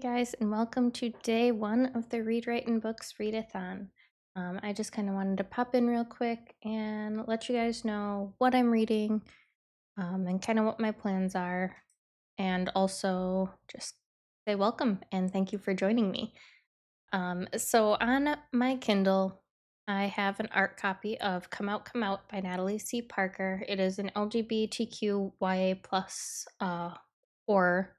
guys, and welcome to day one of the Read, Write, and Books Readathon. I just kind of wanted to pop in real quick and let you guys know what I'm reading and kind of what my plans are, and also just say welcome and thank you for joining me. So on my Kindle, I have an art copy of Come Out by Natalie C. Parker. It is an LGBTQIA plus horror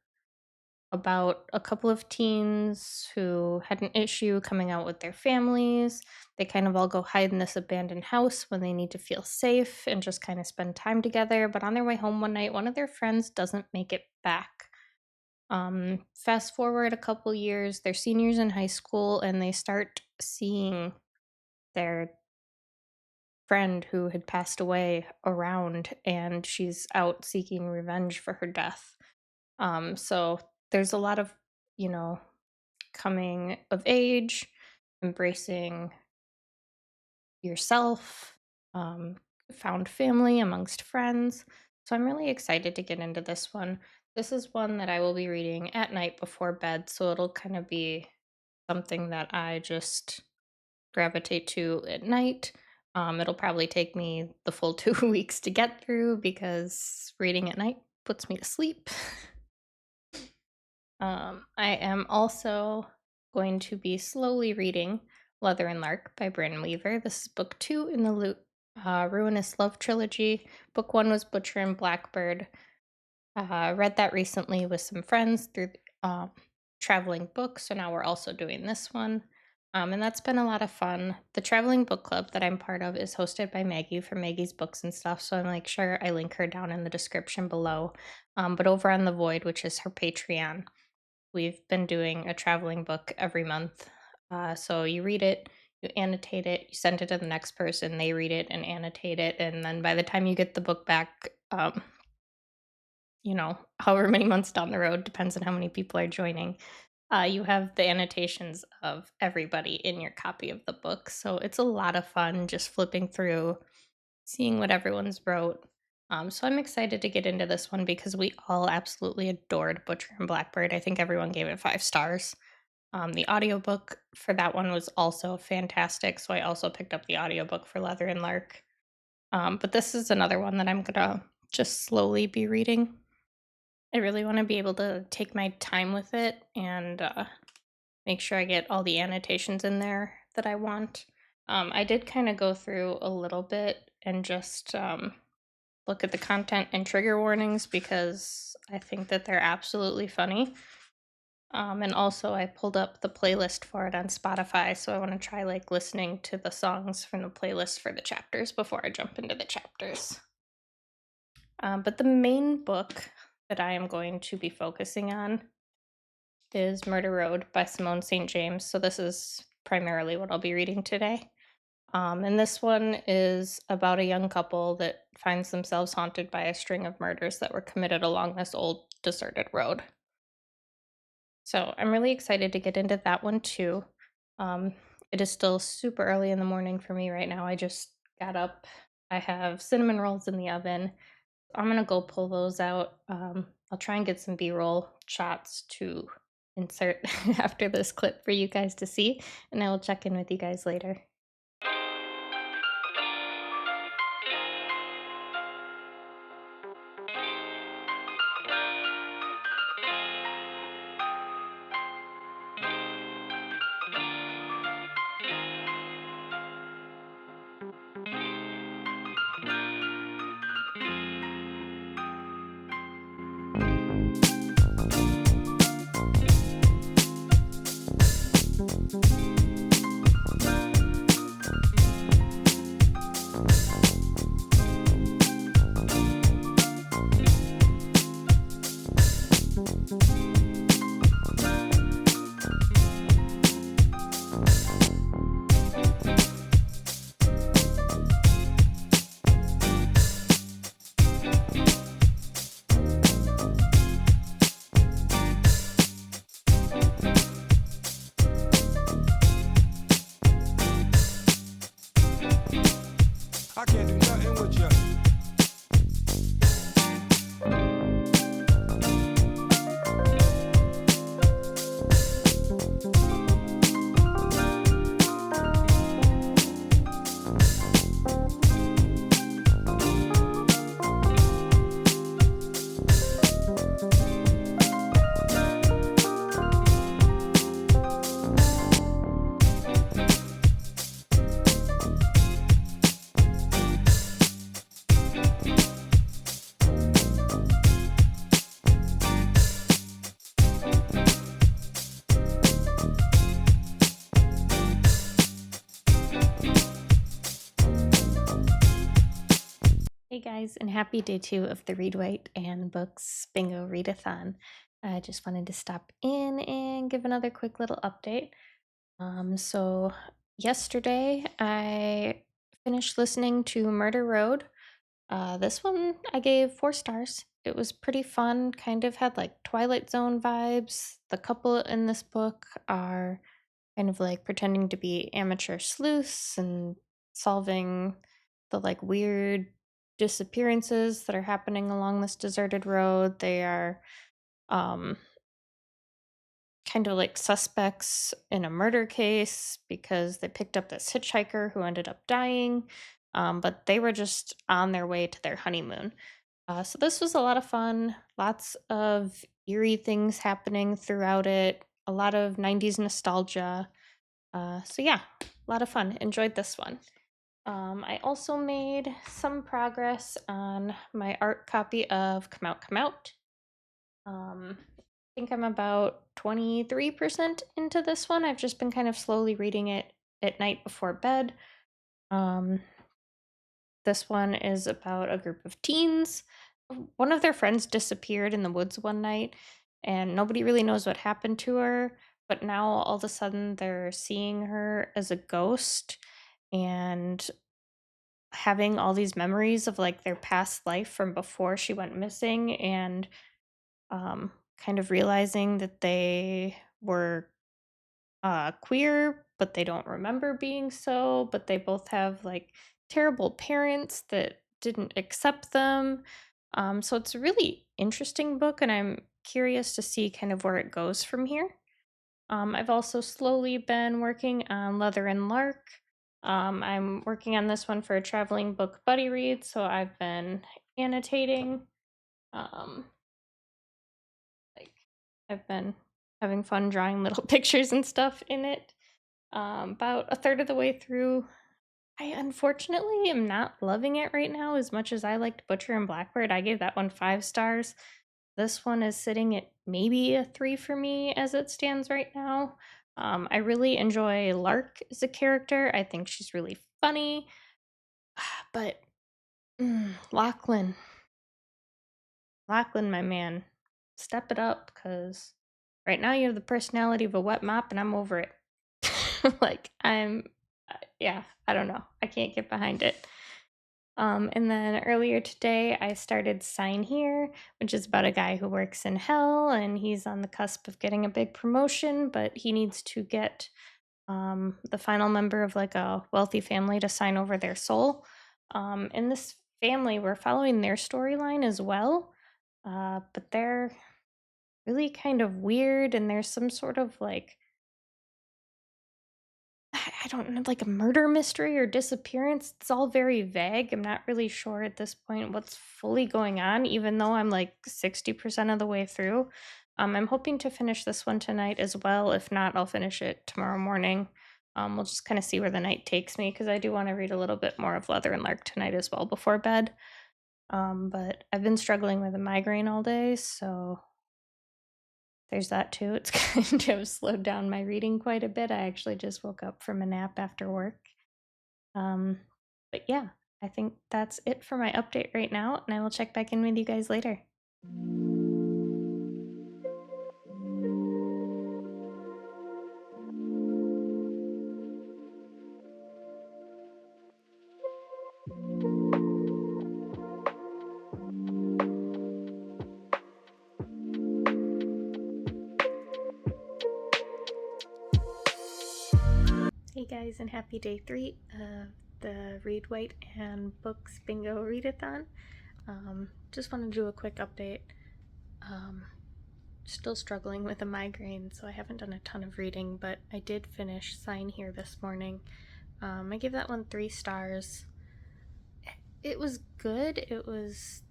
about a couple of teens who had an issue coming out with their families. They kind of all go hide in this abandoned house when they need to feel safe and just kind of spend time together. But on their way home one night, one of their friends doesn't make it back. Fast forward a couple years, they're seniors in high school and they start seeing their friend who had passed away around, and she's out seeking revenge for her death. So there's a lot of, you know, coming of age, embracing yourself, um, found family amongst friends. So I'm really excited to get into this one. This is one that I will be reading at night before bed, so it'll kind of be something that I just gravitate to at night. It'll probably take me the full 2 weeks to get through because reading at night puts me to sleep. I am also going to be slowly reading Leather and Lark by Brandon Weaver. This is book 2 in the Ruinous Love trilogy. Book 1 was Butcher and Blackbird. Read that recently with some friends through traveling books, so now we're also doing this one. And that's been a lot of fun. The traveling book club that I'm part of is hosted by Maggie from Maggie's Books and Stuff, so I'm like sure I link her down in the description below. But over on The Void, which is her Patreon, we've been doing a traveling book every month. So you read it, you annotate it, you send it to the next person, they read it and annotate it, and then by the time you get the book back, however many months down the road, depends on how many people are joining, you have the annotations of everybody in your copy of the book. So it's a lot of fun just flipping through, seeing what everyone's wrote. So I'm excited to get into this one because we all absolutely adored Butcher and Blackbird. I think everyone gave it 5 stars. The audiobook for that one was also fantastic, so I also picked up the audiobook for Leather and Lark. But this is another one that I'm gonna just slowly be reading. I really want to be able to take my time with it and make sure I get all the annotations in there that I want. I did kind of go through a little bit and just look at the content and trigger warnings because I think that they're absolutely funny. And also I pulled up the playlist for it on Spotify, so I want to try listening to the songs from the playlist for the chapters before I jump into the chapters. But the main book that I am going to be focusing on is Murder Road by Simone St. James. So this is primarily what I'll be reading today. And this one is about a young couple that finds themselves haunted by a string of murders that were committed along this old deserted road. So I'm really excited to get into that one too. It is still super early in the morning for me right now. I just got up. I have cinnamon rolls in the oven. I'm gonna go pull those out. I'll try and get some B-roll shots to insert after this clip for you guys to see, and I will check in with you guys later. I can't do nothing with you. Hey guys, and happy day 2 of the Read White and Books Bingo Readathon. I just wanted to stop in and give another quick little update. So yesterday I finished listening to Murder Road. This one I gave 4 stars. It was pretty fun, kind of had like Twilight Zone vibes. The couple in this book are kind of like pretending to be amateur sleuths and solving the like weird disappearances that are happening along this deserted road. They are um kind of like suspects in a murder case because they picked up this hitchhiker who ended up dying. But they were just on their way to their honeymoon. So this was a lot of fun. Lots of eerie things happening throughout it. A lot of 90s nostalgia. So yeah, a lot of fun. Enjoyed this one. I also made some progress on my art copy of Come Out, Come Out. I think I'm about 23% into this one. I've just been kind of slowly reading it at night before bed. Um, this one is about a group of teens. One of their friends disappeared in the woods one night, and nobody really knows what happened to her. But now all of a sudden they're seeing her as a ghost and having all these memories of like their past life from before she went missing and kind of realizing that they were queer, but they don't remember being so, but they both have like terrible parents that didn't accept them. So it's a really interesting book, and I'm curious to see kind of where it goes from here. I've also slowly been working on Leather and Lark. I'm working on this one for a traveling book buddy read, so I've been annotating. Um, like I've been having fun drawing little pictures and stuff in it. About a third of the way through, I unfortunately am not loving it right now as much as I liked Butcher and Blackbird. I gave that one 5 stars. This one is sitting at maybe a 3 for me as it stands right now. I really enjoy Lark as a character. I think she's really funny. But Lachlan, Lachlan, my man, step it up because right now you have the personality of a wet mop and I'm over it. Like, yeah, I don't know. I can't get behind it. And then earlier today, I started Sign Here, which is about a guy who works in hell and he's on the cusp of getting a big promotion, but he needs to get the final member of like a wealthy family to sign over their soul. In this family, we're following their storyline as well, but they're really kind of weird, and there's some sort of like I don't know, like a murder mystery or disappearance. It's all very vague. I'm not really sure at this point what's fully going on, even though I'm like 60% of the way through. I'm hoping to finish this one tonight as well. If not, I'll finish it tomorrow morning. We'll just kind of see where the night takes me because I do want to read a little bit more of Leather and Lark tonight as well before bed. But I've been struggling with a migraine all day, so there's that too. It's kind of slowed down my reading quite a bit. I actually just woke up from a nap after work. Um, but yeah, I think that's it for my update right now, and I will check back in with you guys later. Hey guys, and happy day 3 of the Read White and Books Bingo Readathon. Just want to do a quick update. Still struggling with a migraine, so I haven't done a ton of reading, but I did finish Sign Here this morning. I gave that one 3 stars. It was good. It was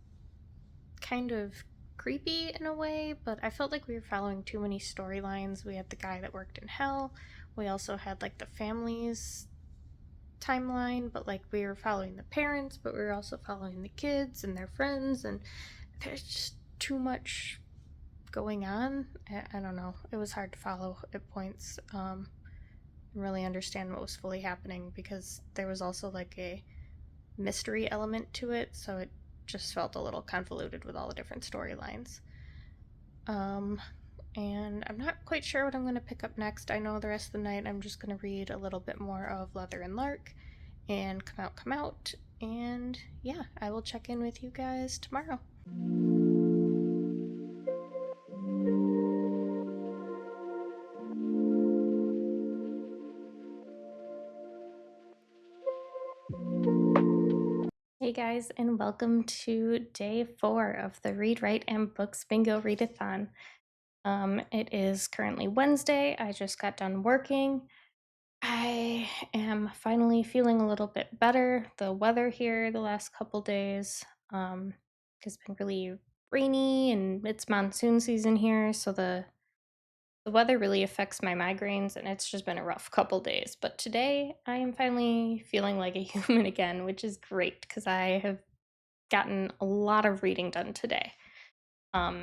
kind of creepy in a way, but I felt like we were following too many storylines. We had the guy that worked in hell. We also had like the family's timeline, but like we were following the parents, but we were also following the kids and their friends, and there's just too much going on. I don't know. It was hard to follow at points. Really understand what was fully happening because there was also like a mystery element to it, so it just felt a little convoluted with all the different storylines. And I'm not quite sure what I'm going to pick up next. I know the rest of the night I'm just going to read a little bit more of Leather and Lark and Come Out. And yeah, I will check in with you guys tomorrow. Hey guys, and welcome to day 4 of the Read, Write, and Books Bingo Readathon. It is currently Wednesday. I just got done working. I am finally feeling a little bit better. The weather here the last couple days has been really rainy, and it's monsoon season here, so the weather really affects my migraines, and it's just been a rough couple days. But today I am finally feeling like a human again, which is great because I have gotten a lot of reading done today.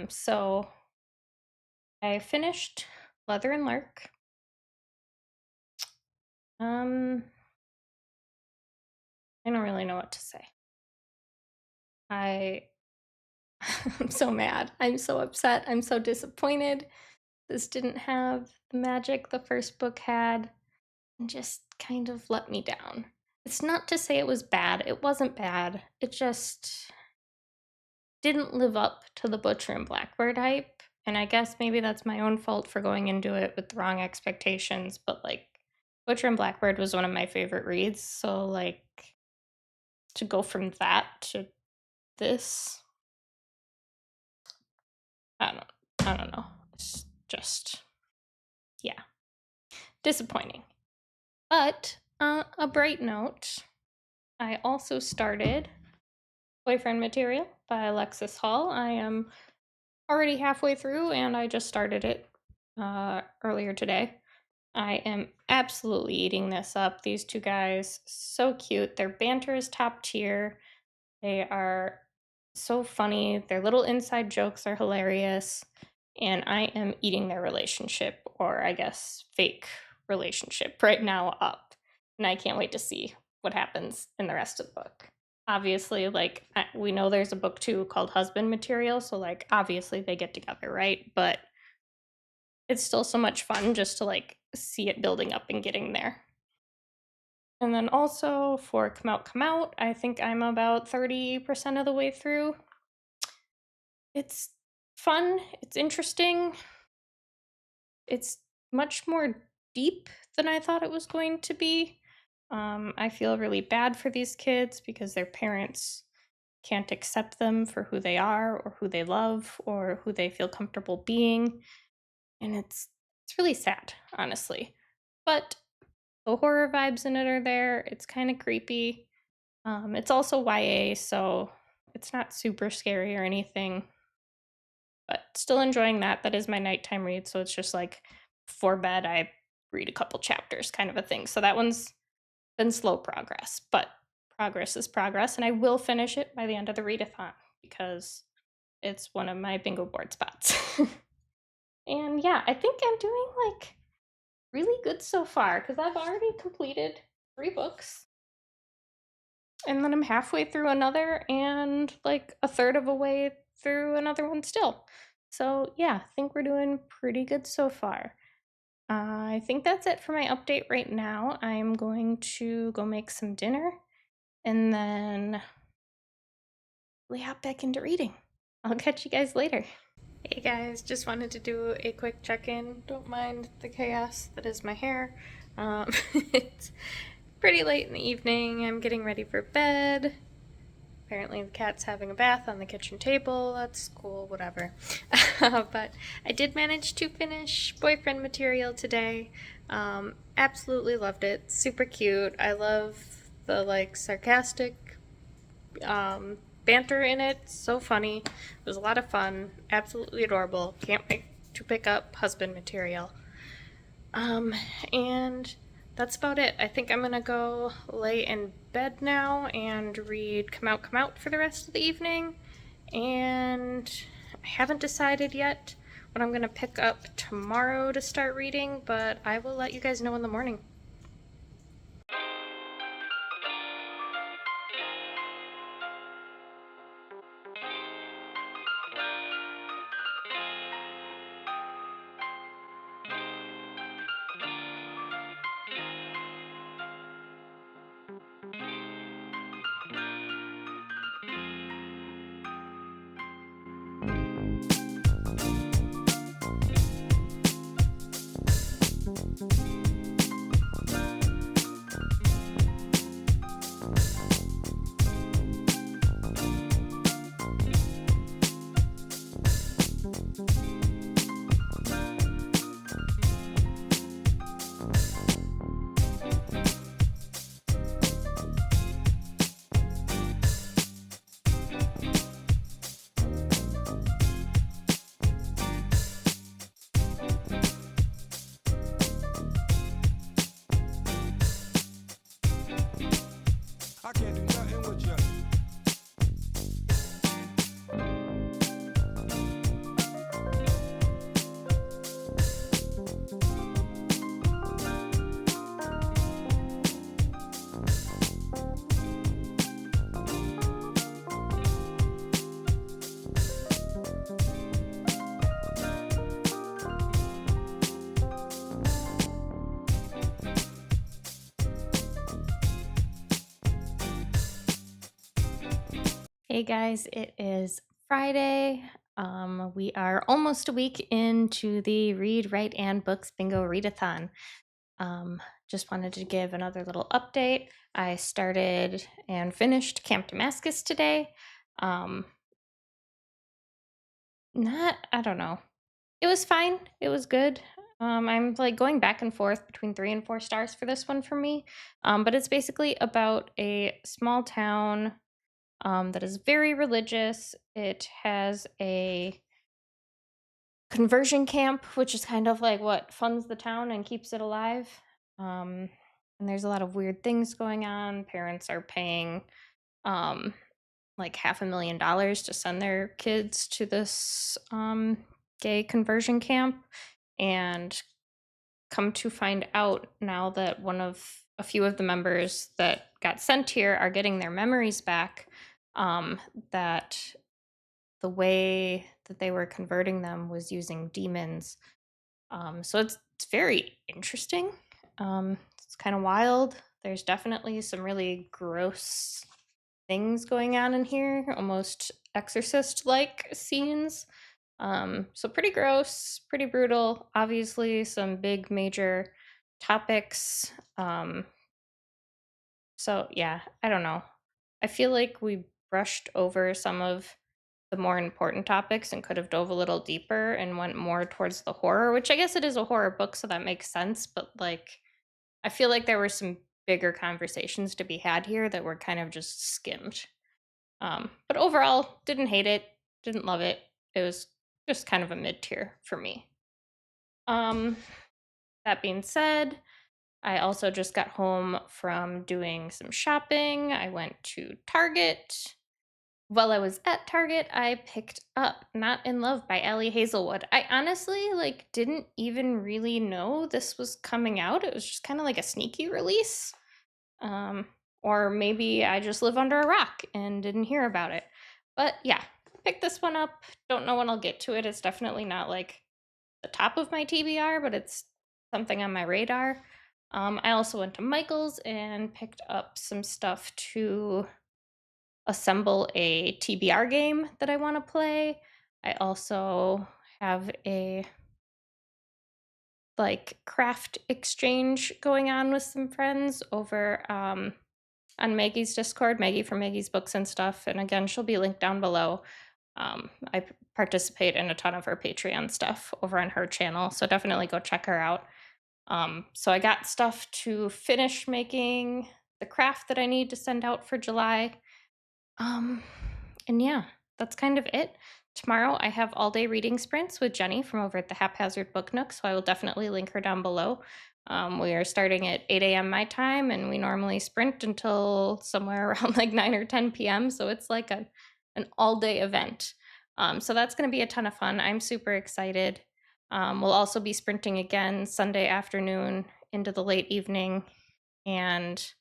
So I finished Leather and Lark. I don't really know what to say. I'm so mad. I'm so upset. I'm so disappointed. This didn't have the magic the first book had, and just kind of let me down. It's not to say it was bad. It wasn't bad. It just didn't live up to the Butcher and Blackbird hype. And I guess maybe that's my own fault for going into it with the wrong expectations, but like Butcher and Blackbird was one of my favorite reads, so like to go from that to this, I don't know. It's just, yeah, disappointing. But a bright note, I also started Boyfriend Material by Alexis Hall. I am already halfway through, and I just started it earlier today. I am absolutely eating this up. These two guys, so cute. Their banter is top tier. They are so funny. Their little inside jokes are hilarious. And I am eating their relationship, or I guess fake relationship, right now up. And I can't wait to see what happens in the rest of the book. Obviously, like, we know there's a book 2 called Husband Material, so, like, obviously they get together, right? But it's still so much fun just to, like, see it building up and getting there. And then also for Come Out, I think I'm about 30% of the way through. It's fun, it's interesting, it's much more deep than I thought it was going to be. I feel really bad for these kids because their parents can't accept them for who they are or who they love or who they feel comfortable being. And it's really sad, honestly. But the horror vibes in it are there. It's kind of creepy. It's also YA, so it's not super scary or anything. But still enjoying that. That is my nighttime read, so it's just like before bed I read a couple chapters kind of a thing. So that one's been slow progress, but progress is progress, and I will finish it by the end of the readathon because it's one of my bingo board spots. And yeah, I think I'm doing like really good so far because I've already completed 3 books. And then I'm halfway through another and like a third of a way through another one still. So yeah, I think we're doing pretty good so far. I think that's it for my update right now. I'm going to go make some dinner and then we hop back into reading. I'll catch you guys later. Hey guys, just wanted to do a quick check-in. Don't mind the chaos that is my hair. It's pretty late in the evening. I'm getting ready for bed. Apparently the cat's having a bath on the kitchen table. That's cool, whatever. But I did manage to finish Boyfriend Material today. Absolutely loved it. Super cute. I love the like sarcastic banter in it. So funny. It was a lot of fun. Absolutely adorable. Can't wait to pick up Husband Material. And that's about it. I think I'm gonna go lay in bed now and read Come Out for the rest of the evening. And I haven't decided yet what I'm gonna pick up tomorrow to start reading, but I will let you guys know in the morning. I can't do nothing with you. Hey guys, it is Friday. We are almost a week into the Read, Write, and Books Bingo Readathon. Just wanted to give another little update. I started and finished Camp Damascus today. Um, I don't know. It was fine. It was good. I'm like going back and forth between 3 and 4 stars for this one for me. But it's basically about a small town that is very religious. It has a conversion camp, which is kind of like what funds the town and keeps it alive. Um, and there's a lot of weird things going on. Parents are paying um, like $500,000 to send their kids to this gay conversion camp. And come to find out now that a few of the members that got sent here are getting their memories back, that the way that they were converting them was using demons. So it's very interesting. It's kind of wild. There's definitely some really gross things going on in here, almost exorcist like scenes. So pretty gross, pretty brutal. Obviously, some big major topics. So yeah, I don't know. I feel like we brushed over some of the more important topics and could have dove a little deeper and went more towards the horror, which I guess it is a horror book, so that makes sense. But like, I feel like there were some bigger conversations to be had here that were kind of just skimmed. But overall, didn't hate it, didn't love it. It was just kind of a mid tier for me. Um, that being said, I also just got home from doing some shopping. I went to Target. While I was at Target, I picked up Not in Love by Allie Hazelwood. I honestly like didn't even really know this was coming out. It was just kind of like a sneaky release. Um, or maybe I just live under a rock and didn't hear about it. But yeah, picked this one up. Don't know when I'll get to it. It's definitely not like the top of my TBR, but it's something on my radar. I also went to Michael's and picked up some stuff to assemble a TBR game that I want to play. I also have a like craft exchange going on with some friends over on Maggie's Discord, Maggie from Maggie's Books and Stuff. And again, she'll be linked down below. I participate in a ton of her Patreon stuff over on her channel, so definitely go check her out. So I got stuff to finish making the craft that I need to send out for July. Um, and yeah, that's kind of it. Tomorrow I have all day reading sprints with Jenny from over at the Haphazard Book Nook, so I will definitely link her down below. We are starting at 8 a.m. my time, and we normally sprint until somewhere around like 9 or 10 p.m. So it's like an all day event. So that's going to be a ton of fun. I'm super excited. We'll also be sprinting again Sunday afternoon into the late evening, and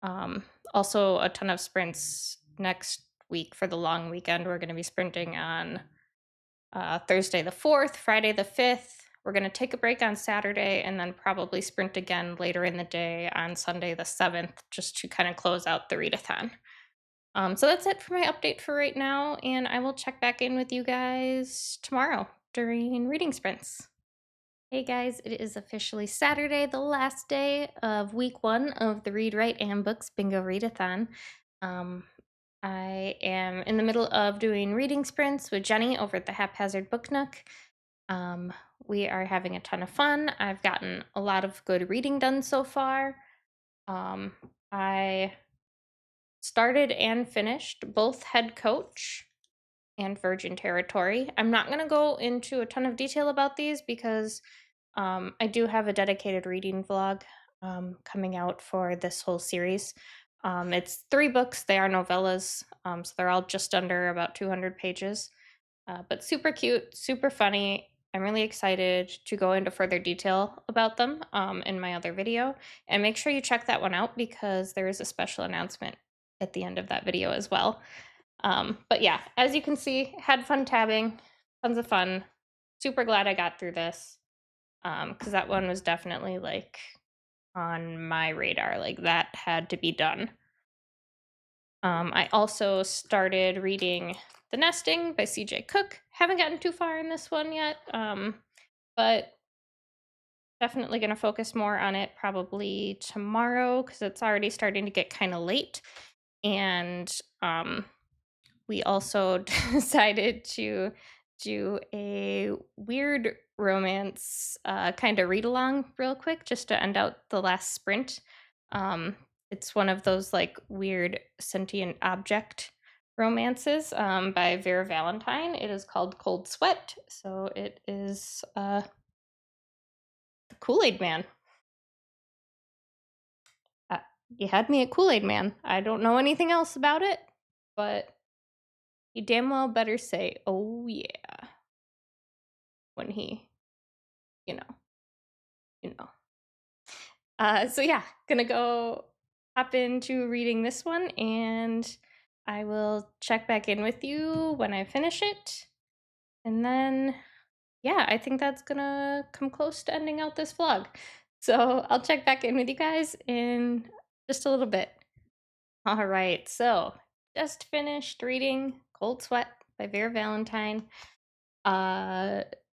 um, also a ton of sprints next week for the long weekend. We're going to be sprinting on Thursday the 4th, Friday the 5th. We're going to take a break on Saturday and then probably sprint again later in the day on Sunday the 7th, just to kind of close out the readathon. So that's it for my update for right now, and I will check back in with you guys tomorrow during reading sprints. Hey guys, it is officially Saturday, the last day of week 1 of the Read, Write, and Books Bingo Readathon. Um, I am in the middle of doing reading sprints with Jenny over at the Haphazard Book Nook. Um, we are having a ton of fun. I've gotten a lot of good reading done so far. I started and finished both Head Coach and Virgin Territory. I'm not going to go into a ton of detail about these because I do have a dedicated reading vlog coming out for this whole series. It's 3 books, they are novellas, so they're all just under about 200 pages, but super cute, super funny. I'm really excited to go into further detail about them in my other video. And make sure you check that one out because there is a special announcement at the end of that video as well. But yeah, as you can see, had fun tabbing, tons of fun. Super glad I got through this because that one was definitely like on my radar. Like that had to be done. I also started reading The Nesting by CJ Cook. Haven't gotten too far in this one yet, but definitely going to focus more on it probably tomorrow because it's already starting to get kind of late. And we also decided to do a weird romance kind of read along real quick just to end out the last sprint. Um, it's one of those like weird sentient object romances by Vera Valentine. It is called Cold Sweat. So it is the Kool-Aid Man. Uh, you had me at Kool-Aid Man. I don't know anything else about it, but you damn well better say, oh yeah, when he, you know, you know. So yeah, gonna go hop into reading this one and I will check back in with you when I finish it. And then, yeah, I think that's gonna come close to ending out this vlog. So I'll check back in with you guys in just a little bit. All right, so just finished reading Cold Sweat by Vera Valentine.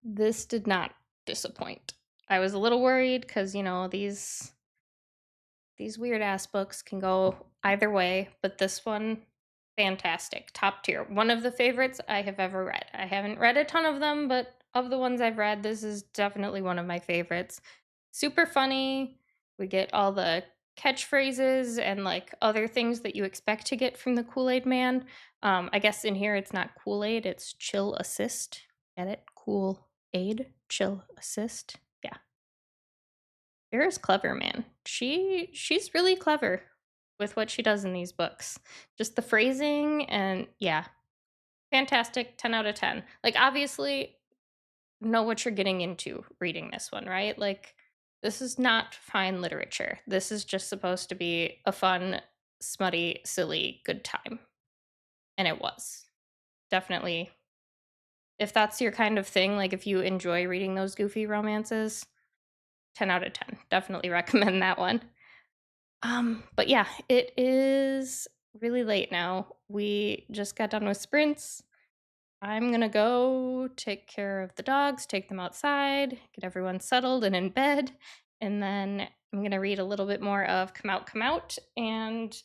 This did not disappoint. I was a little worried because, you know, these weird ass books can go either way, but this one, fantastic, top tier. One of the favorites I have ever read. I haven't read a ton of them, but of the ones I've read, this is definitely one of my favorites. Super funny. We get all the catchphrases and like other things that you expect to get from the Kool-Aid Man. I guess in here it's not Kool-Aid, it's Chill Assist. Get it? Cool Aid, Chill Assist. Yeah. Vera's clever, man. She's really clever with what she does in these books. Just the phrasing and yeah, fantastic. 10 out of 10. Like obviously know what you're getting into reading this one, right? Like this is not fine literature. This is just supposed to be a fun, smutty, silly, good time. And it was. Definitely if that's your kind of thing, like if you enjoy reading those goofy romances, 10 out of 10. Definitely recommend that one. But yeah, it is really late now. We just got done with sprints. I'm gonna go take care of the dogs, take them outside, get everyone settled and in bed, and then I'm gonna read a little bit more of Come Out, and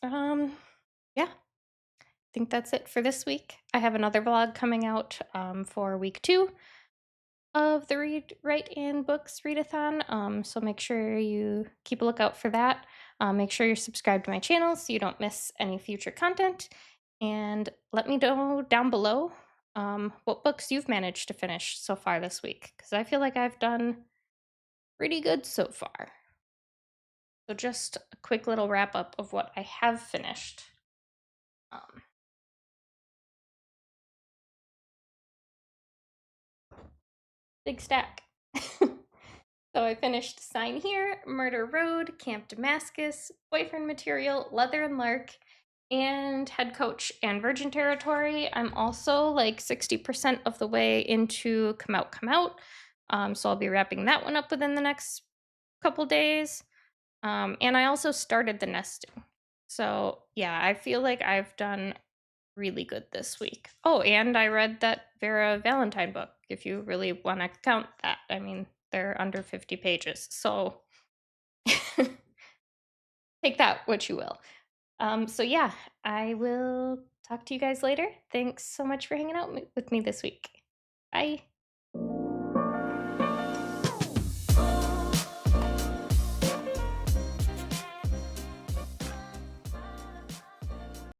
yeah, I think that's it for this week. I have another vlog coming out for week 2 of the Read, Write, and Books Readathon. So make sure you keep a lookout for that. Make sure you're subscribed to my channel so you don't miss any future content. And let me know down below what books you've managed to finish so far this week, because I feel like I've done pretty good so far. So just a quick little wrap up of what I have finished. Um, Big stack. So I finished Sign Here, Murder Road, Camp Damascus, Boyfriend Material, Leather and Lark, and Head Coach and Virgin Territory. I'm also like 60% of the way into Come Out, Come Out. So I'll be wrapping that one up within the next couple days. And I also started The Nesting. So yeah, I feel like I've done really good this week. Oh, and I read that Vera Valentine book if you really want to count that. I mean, they're under 50 pages. So take that what you will. So yeah, I will talk to you guys later. Thanks so much for hanging out with me this week. Bye.